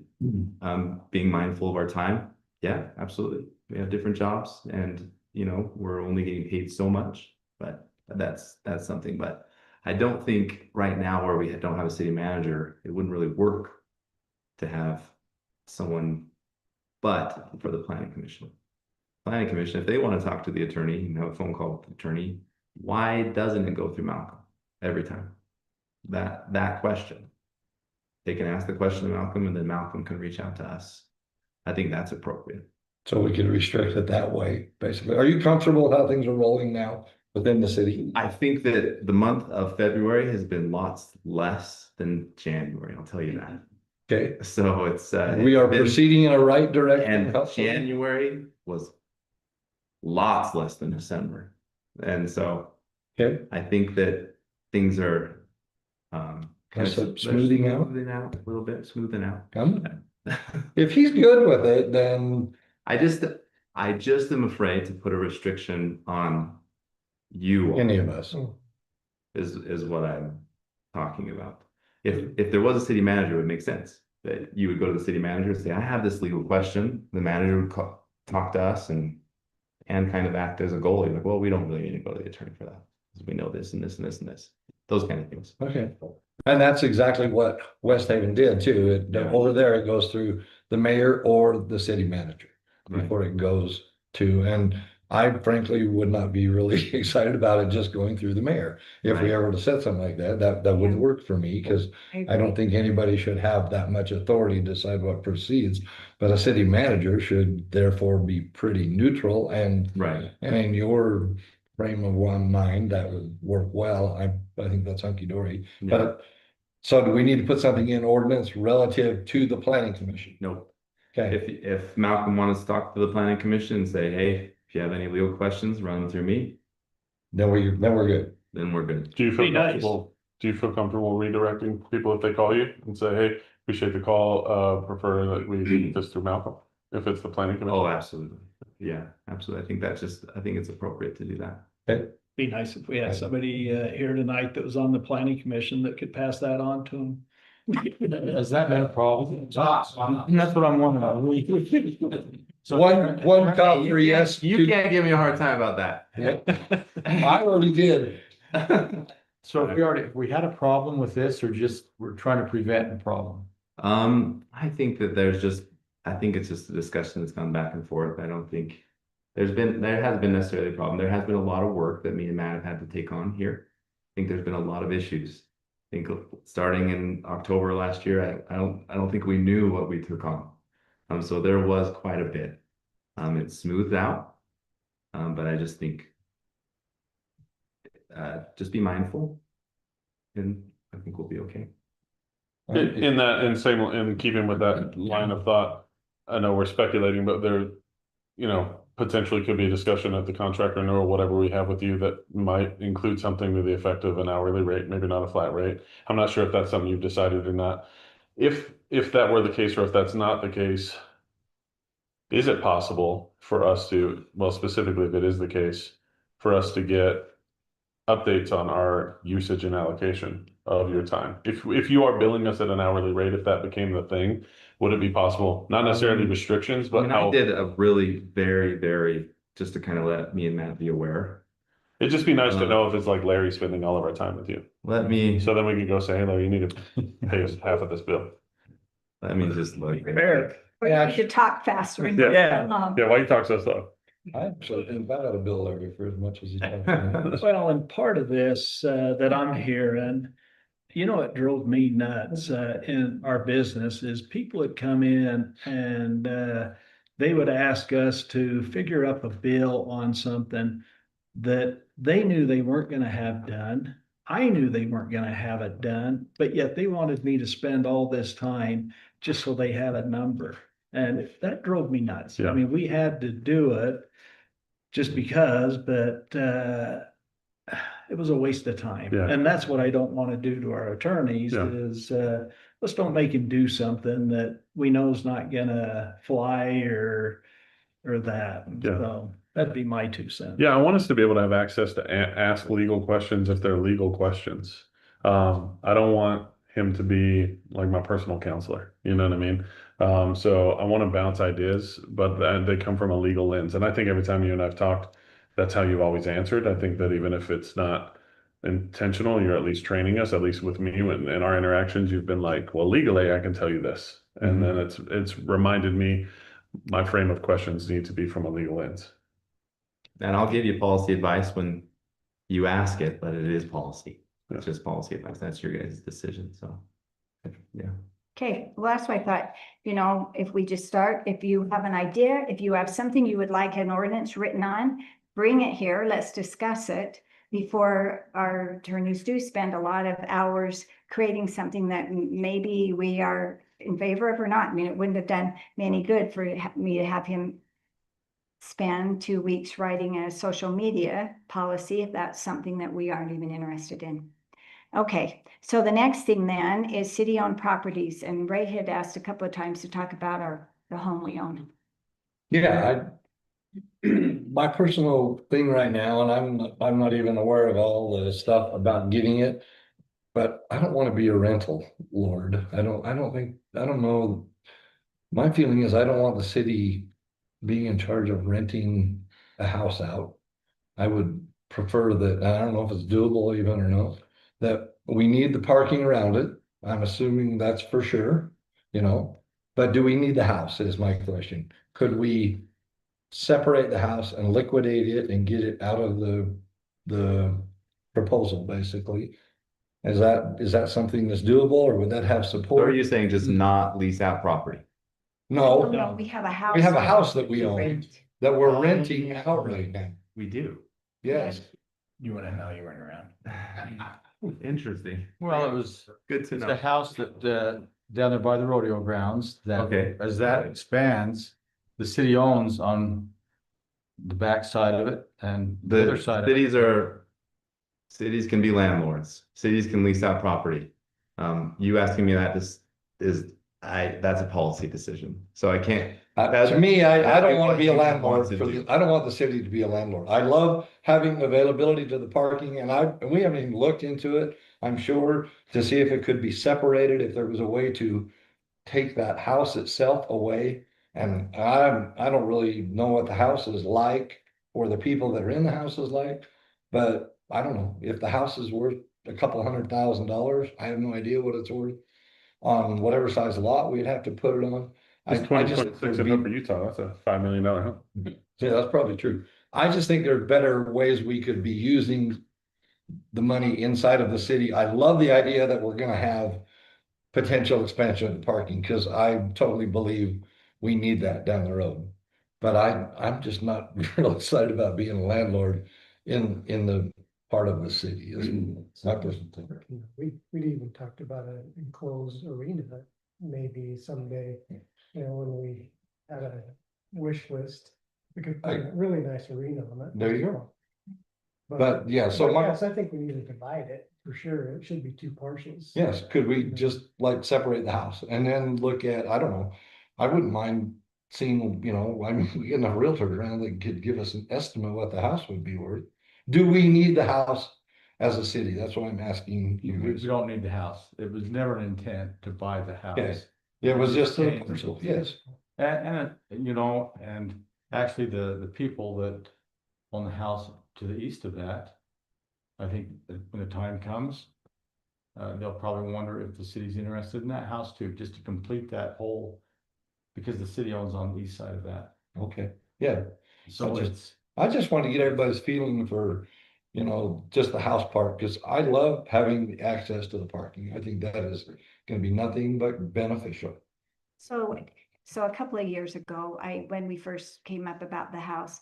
being mindful of our time. Yeah, absolutely. We have different jobs and, you know, we're only getting paid so much, but that's something. But I don't think right now where we don't have a city manager, it wouldn't really work to have someone, but for the planning commission. Planning commission, if they want to talk to the attorney and have a phone call with the attorney, why doesn't it go through Malcolm every time? That question. They can ask the question to Malcolm and then Malcolm can reach out to us. I think that's appropriate. So we could restrict it that way, basically. Are you comfortable with how things are rolling now within the city? I think that the month of February has been lots less than January, I'll tell you that. Okay, So it's we are proceeding in a right direction. and January was lots less than December. And so Okay, I think that things are kind of smoothing out? smoothing out a little bit, smoothing out. if he's good with it, then I just am afraid to put a restriction on you all, any of us. is what I'm talking about. If there was a city manager, it would make sense that you would go to the city manager and say, I have this legal question. The manager would talk to us and kind of act as a goalie, like, well, we don't really need to go to the attorney for that because we know this and this and this and this, those kind of things. Okay. And that's exactly what West Haven did too. Over there, it goes through the mayor or the city manager before it goes to, and I frankly would not be really excited about it just going through the mayor. If we ever said something like that, that wouldn't work for me because I don't think anybody should have that much authority to decide what proceeds. But a city manager should therefore be pretty neutral and in your frame of one mind, that would work well. I think that's hunky dory. But so do we need to put something in ordinance relative to the planning commission? Nope. Okay, If Malcolm wanted to talk to the planning commission and say, hey, if you have any legal questions, run them through me, then we're good. then we're good. Do you feel Be nice. comfortable? Do you feel comfortable redirecting people if they call you and say, hey, appreciate the call, prefer that we do this through Malcolm? If it's the planning commission? Oh, absolutely. Yeah, absolutely. I think it's appropriate to do that. Okay, Be nice if we had somebody here tonight that was on the planning commission that could pass that on to them. Has that been a problem? That's what I'm wondering. So- one cop for yes, You two, can't give me a hard time about that. I already did. So if we had a problem with this, or just we're trying to prevent a problem? I think that I think it's just a discussion that's gone back and forth. I don't think there has been necessarily a problem. There has been a lot of work that me and Matt have had to take on here. I think there's been a lot of issues. I think starting in October last year, I don't think we knew what we took on. So there was quite a bit. It smoothed out. But I just think just be mindful, and I think we'll be okay. In keeping with that line of thought, I know we're speculating, but there, potentially could be a discussion at the contract renewal, or whatever we have with you, that might include something to the effect of an hourly rate, maybe not a flat rate. I'm not sure if that's something you've decided or not. If that were the case, or if that's not the case, is it possible for us to, well, specifically if it is the case, for us to get updates on our usage and allocation of your time? If you are billing us at an hourly rate, if that became the thing, would it be possible? Not necessarily restrictions, but I how did a really very, just to kind of let me and Matt be aware. it'd just be nice to know if it's like Larry spending all of our time with you. Let me So then we can go say, hey, Larry, you need to pay us half of this bill. just look. Fair. We should talk faster. and Yeah. Yeah, why you talk so slow? I actually think I ought to bill Larry for as much as he does. Well, and part of this that I'm hearing, what drove me nuts in our business is people would come in and they would ask us to figure up a bill on something that they knew they weren't going to have done. I knew they weren't going to have it done, but yet they wanted me to spend all this time just so they had a number. And that drove me nuts. Yeah. I mean, we had to do it just because, but it was a waste of time. Yeah. And that's what I don't want to do to our attorneys Yeah. is let's don't make him do something that we know is not gonna fly or that. Yeah. So that'd be my 2 cents. Yeah, I want us to be able to have access to ask legal questions if they're legal questions. I don't want him to be like my personal counselor, you know what I mean? So I want to bounce ideas, but they come from a legal lens. And I think every time you and I've talked, that's how you've always answered. I think that even if it's not intentional, you're at least training us, at least with me in our interactions, you've been like, well, legally, I can tell you this. And then it's reminded me my frame of questions need to be from a legal lens. And I'll give you policy advice when you ask it, but it is policy. It's Yeah. just policy advice. That's your guys' decision. So, yeah. Okay, well, that's why I thought, if we just start, if you have an idea, if you have something you would like an ordinance written on, bring it here, let's discuss it before our attorneys do spend a lot of hours creating something that maybe we are in favor of or not. I mean, it wouldn't have done me any good for me to have him spend 2 weeks writing a social media policy if that's something that we aren't even interested in. Okay, so the next thing then is city-owned properties, and Ray had asked a couple of times to talk about the home we own. Yeah, my personal thing right now, and I'm not even aware of all the stuff about getting it. But I don't want to be a rental lord. I don't know. My feeling is I don't want the city being in charge of renting a house out. I would prefer that, I don't know if it's doable even or not, that we need the parking around it. I'm assuming that's for sure, but do we need the house is my question. Could we separate the house and liquidate it and get it out of the proposal, basically? Is that something that's doable, or would that have So support? are you saying just not lease out property? No, No, we have a house. we have a house that we to own rent. that we're renting out right now. We do. Yes. You wanna know you weren't around. Interesting. Well, it was, Good to it's a know. house that down there by the rodeo grounds that Okay. as that expands, the city owns on the back side of it and the other The side. of it. cities can be landlords. Cities can lease out property. You asking me that that's a policy decision. So I can't. To me, I that'd don't be want to what be a you would landlord want to for do. I don't want the city to be a landlord. I love having availability to the parking and we haven't even looked into it, I'm sure, to see if it could be separated, if there was a way to take that house itself away. And I don't really know what the house is like or the people that are in the house is like, but I don't know if the house is worth a couple $100,000. I have no idea what it's worth on whatever size lot we'd have to put it on. It's I just 2026 would in be- Upper Utah, that's a $5 million home. Yeah, that's probably true. I just think there's better ways we could be using the money inside of the city. I love the idea that we're gonna have potential expansion of parking, because I totally believe we need that down the road. But I'm just not real excited about being a landlord in the part of the city. It's my personal thing. You know, we'd even talked about an enclosed arena, maybe someday, you know, when we had a wish list. We could put a really nice arena on it. There you go. But yeah, so But my, yes, I think we need to divide it, for sure, it should be two parcels. yes, could we just like separate the house and then look at, I don't know, I wouldn't mind seeing, you know, I mean, we get enough realtors around that could give us an estimate of what the house would be worth. Do we need the house as a city? That's what I'm asking We you. don't need the house. It was never an intent to buy the house. Okay. It was just, Change. yes, And you know, and actually the people that own the house to the east of that, I think that when the time comes, they'll probably wonder if the city's interested in that house too, just to complete that whole, because the city owns on the east side of that. okay, yeah. So just- it's, I just want to get everybody's feeling for, you know, just the house part, because I love having the access to the parking. I think that is gonna be nothing but beneficial. So a couple of years ago, when we first came up about the house,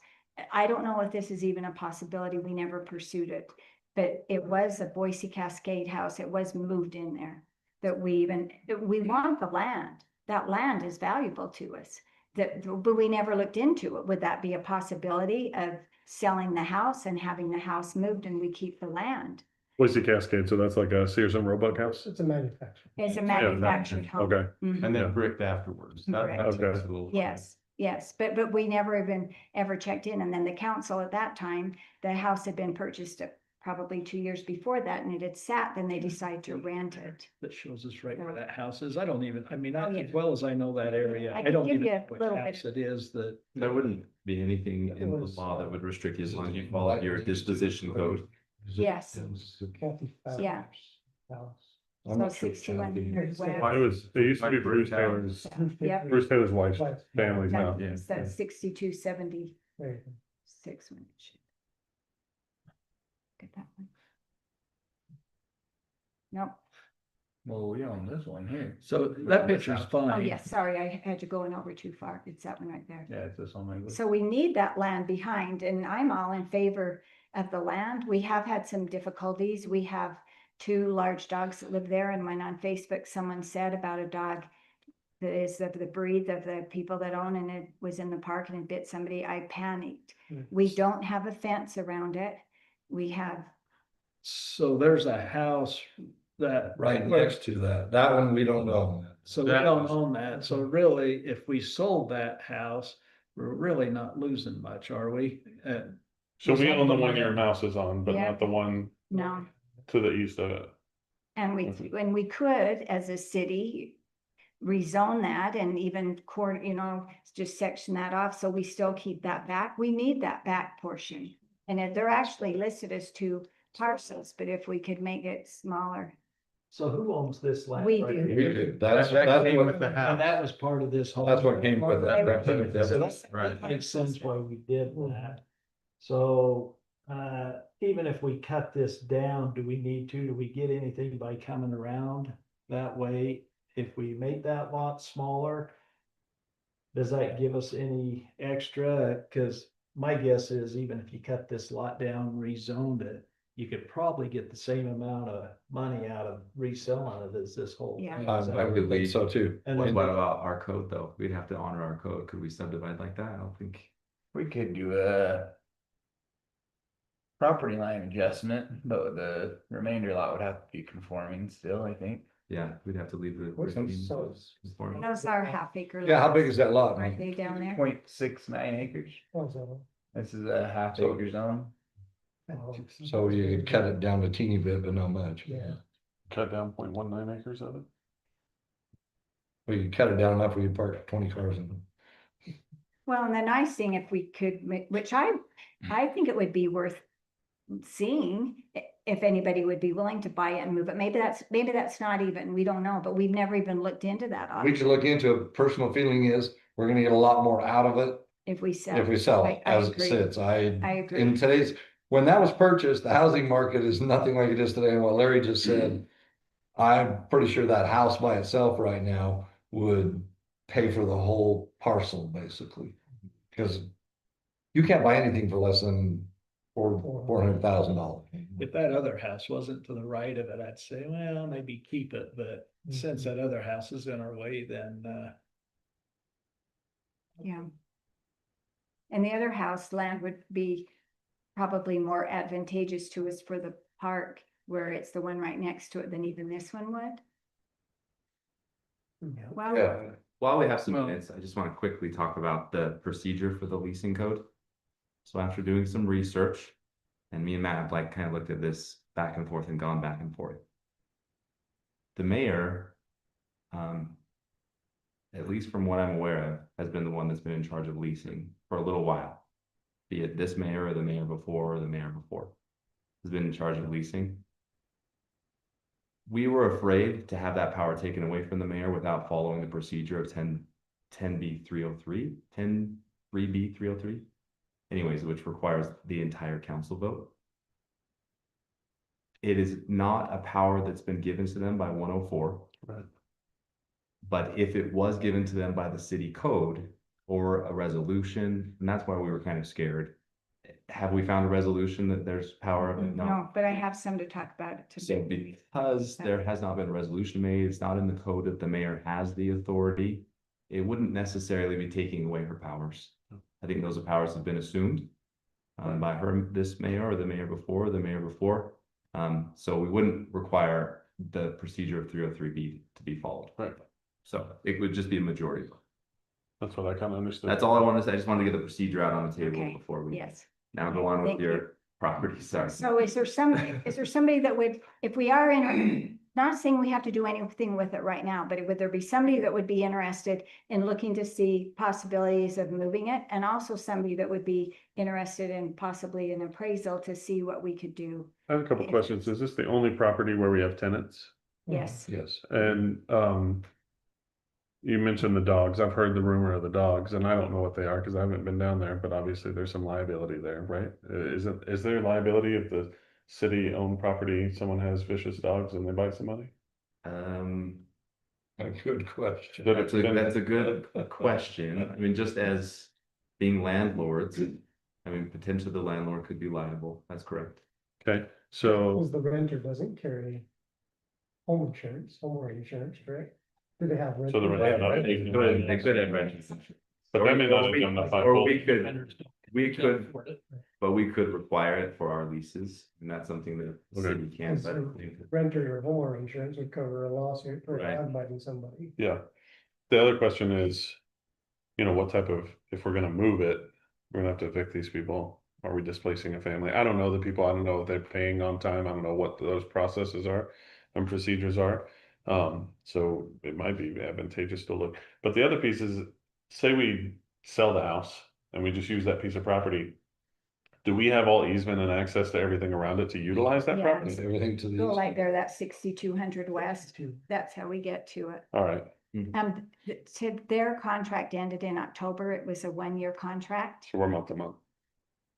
I don't know if this is even a possibility. We never pursued it. But it was a Boise Cascade house. It was moved in there that we want the land. That land is valuable to us. But we never looked into it. Would that be a possibility of selling the house and having the house moved and we keep the land? Boise Cascade, so that's like a Sears and Roebuck house? It's a manufacturer. It's a Yeah, manufactured home. Okay, Mhm. and Yeah. then bricked afterwards. That Correct. takes Okay. a little. Yes, but we never even ever checked in. And then the council at that time, the house had been purchased probably 2 years before that and it had sat, then they decided to rent it. That shows us right where that house is. I don't even, I mean, Oh, yeah. as well as I know that area, I I can don't give even you a know what little house bit it is that. There wouldn't be anything It in the was, law that would restrict you as long as you is it follow like- your disposition code. Yes. Kathy Yeah. Fowler's house. I'm So not sure. 6100 well, west. it used to be Bruce Taylor's, Yep. Bruce Taylor's wife's Wife's family's No, house. Yeah. it's that 6276 There you go. one. Get that one. Nope. Well, we own this one here. So that picture's fine. Oh, yes, sorry, I had to go in over too far. It's that one right there. Yeah, it's this one. maybe. So we need that land behind, and I'm all in favor of the land. We have had some difficulties. We have 2 large dogs that live there, and when on Facebook, someone said about a dog that is of the breed of the people that own, and it was in the park and it bit somebody, I panicked. We don't have a fence around it. We have, So there's a house that. Right next to that one, we don't know. So we That don't was- own that. So really, if we sold that house, we're really not losing much, are we? So we Was own the that one the your one? mouse is on, but Yeah. not the one no. to the east of it. And we could, as a city, rezone that and even just section that off, so we still keep that back. We need that back portion. And they're actually listed as 2 parcels, but if we could make it smaller. So who owns this land? We right do. here? We do. That's That came what, with the And house. that was part of this whole. that's what came with that. Right. It makes sense why we did that. So, even if we cut this down, do we need to, do we get anything by coming around that way? If we make that lot smaller, does that give us any extra? Cause my guess is even if you cut this lot down, rezoned it, you could probably get the same amount of money out of resell on it is this whole. Yeah. thing. I So- would think so too. And What then, about our code though? We'd have to honor our code. Could we subdivide like that? I don't think. We could do a property line adjustment, but the remainder lot would have to be conforming still, I think. Yeah, we'd have to leave the. What's the size? conforming. Those are half acre. Yeah, how lots. big is that lot? Aren't they down there? 0.69 acres. Oh, so, This is a half So- acre zone. So you could cut it down a teeny bit, but not much. Yeah. Cut down 0.19 acres of it. Well, you cut it down enough where you park 20 cars in it. Well, and the nice thing, if we could, which I think it would be worth seeing, if anybody would be willing to buy it and move it. Maybe that's not even, we don't know, but we've never even looked into that We option should look into it. Personal feeling is we're gonna get a lot more out of it if we sell. if we sell it I as it agree. sits. I In agree. today's, when that was purchased, the housing market is nothing like it is today. And what Larry just said, I'm pretty sure that house by itself right now would pay for the whole parcel, basically. Because you can't buy anything for less than $400,000. if that other house wasn't to the right of it, I'd say, well, maybe keep it, but since that other house is in our way, then, Yeah. And the other house land would be probably more advantageous to us for the park, where it's the one right next to it than even this one would. Yeah. Well, Yeah, While we have some Well- minutes, I just want to quickly talk about the procedure for the leasing code. So after doing some research, and me and Matt have like kind of looked at this back and forth and gone back and forth. The mayor, at least from what I'm aware of, has been the one that's been in charge of leasing for a little while. Be it this mayor or the mayor before or the mayor before, has been in charge of leasing. We were afraid to have that power taken away from the mayor without following the procedure of 10B 303, 10.3B 303. Anyways, which requires the entire council vote. It is not a power that's been given to them by 104. Right. But if it was given to them by the city code or a resolution, and that's why we were kind of scared. Have we found a resolution that there's power? no, but I have some to talk about it So today. because there has not been a resolution made, it's not in the code that the mayor has the authority. It wouldn't necessarily be taking away her powers. I think those powers have been assumed by her, this mayor or the mayor before, the mayor before. So we wouldn't require the procedure of 303B to be followed. Right. So it would just be a majority. That's what I kind of understood. That's all I wanted to say. I just wanted to get the procedure out on the table Okay, before we Yes. now go on with Thank you. your property. Sorry. So is there somebody that would, if we are in, not saying we have to do anything with it right now, but would there be somebody that would be interested in looking to see possibilities of moving it? And also somebody that would be interested in possibly an appraisal to see what we could do? I have a couple questions. Is this the only property where we have tenants? Yes. yes. And you mentioned the dogs. I've heard the rumor of the dogs, and I don't know what they are because I haven't been down there, but obviously there's some liability there, right? Is there liability if the city owned property, someone has vicious dogs and they bite somebody? A good question. That That's a good question. I mean, just as being landlords, I mean, potentially the landlord could be liable. That's correct. Okay, so Because the renter doesn't carry home insurance, homeowner insurance, correct? Do they have? So the renter? renter- They could have renters. but that may not Or we- indemnify or both. we could, but we could require it for our leases, and that's something that the Okay. city can, but. Renter or homeowner insurance would cover a lawsuit for Right. dog biting somebody. Yeah. The other question is, what type of, if we're gonna move it, we're gonna have to evict these people. Are we displacing a family? I don't know the people. I don't know if they're paying on time. I don't know what those processes are and procedures are. So it might be advantageous to look. But the other piece is, say we sell the house and we just use that piece of property. Do we have all easement and access to everything around it to utilize that Yeah. property? Everything to Go the like there, that's 6200 west. That's how we get to it. All right, So their contract ended in October. It was a 1-year contract. so we're month to month.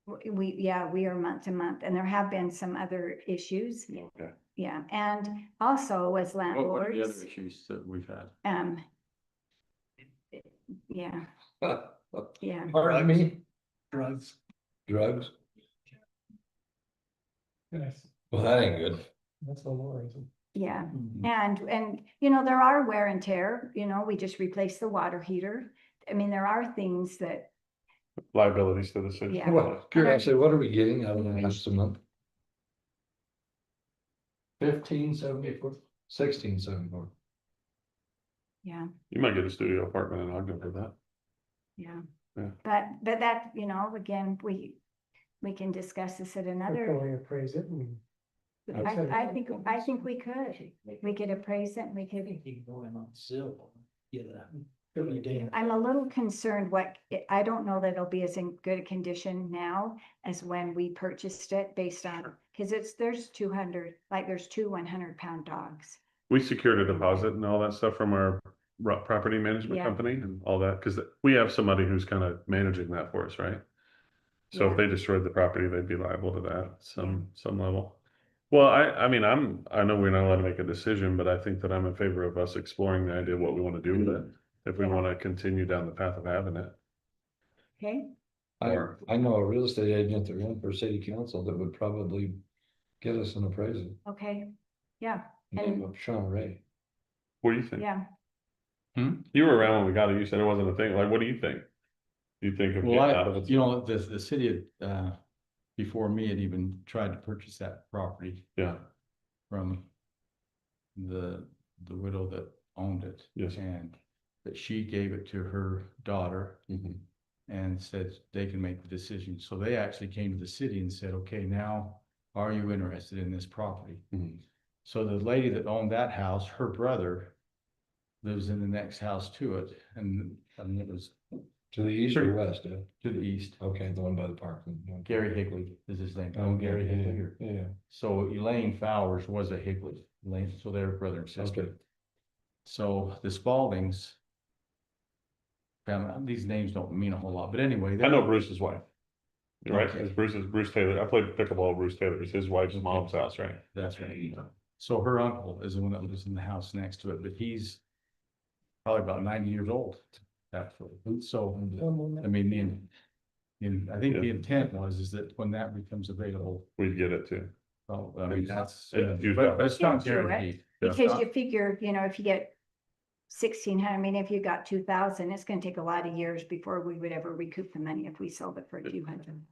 We are month to month, and there have been some other issues. Okay. Yeah, and also as What are the other landlords, issues that we've had? yeah, yeah. Pardon me? Drugs. drugs. Yes, Well, that ain't good. that's no more reason. Yeah, Mhm. and, you know, there are wear and tear, you know, we just replaced the water heater. I mean, there are things that, Liabilities to the city. Yeah. Well, curiosity, what are we getting out of the estimate? 1574, 1674. yeah, You might get a studio apartment in Ogden for that. yeah. Yeah. But that, you know, again, we can discuss this at Or another. can we appraise it and I think we could appraise it, and we could. You can go in on silver, get a pretty damn. I'm a little concerned I don't know that it'll be as in good a condition now as when we purchased it based on, cause there's 200, like there's two 100-pound dogs. We secured a deposit and all that stuff from our property management Yeah. company and all that, because we have somebody who's kind of managing that for us, right? So Yeah. if they destroyed the property, they'd be liable to that some level. Well, I mean, I know we're not allowed to make a decision, but I think that I'm in favor of us exploring the idea of what we want to do with it. If we Yeah. want to continue down the path of having it. Okay, I know a real estate agent that ran for city council that would probably get us an appraisal. okay, yeah, Name of Sean Ray. What do you think? yeah. You were around when we got it. You said it wasn't a thing. Like, what do you think? Do you think of Well, getting out of it? you know, the city had, before me had even tried to purchase that property Yeah, from the widow that owned it. Yes. And that she gave it to her daughter Mhm. and said they can make the decision. So they actually came to the city and said, okay, now are you interested in this property? Mhm. So the lady that owned that house, her brother lives in the next house to it. And I mean, it was To the east or west, yeah? to the east. Okay, the one by the park. Gary Higley is his name. Oh, Gary yeah, Higley. yeah. So Elaine Fowers was a Higley. Elaine, so they're brother and sister. Okay. So the Spaldings. These names don't mean a whole lot, but anyway. I know Bruce's wife. You're right, Okay. it's Bruce Taylor. I played pickleball with Bruce Taylor. It's his wife's mom's house, right? That's right. So her uncle is the one that lives in the house next to it, but he's probably about 90 years old. Actually, so, I mean, I think the intent is that when that becomes available, We'd get it too. well, I mean, that's, And use but that. it's not Yeah, do it. guaranteed. Because you figure, you know, if you get 1,600, I mean, if you got 2,000, it's gonna take a lot of years before we would ever recoup the money if we sold it for 200.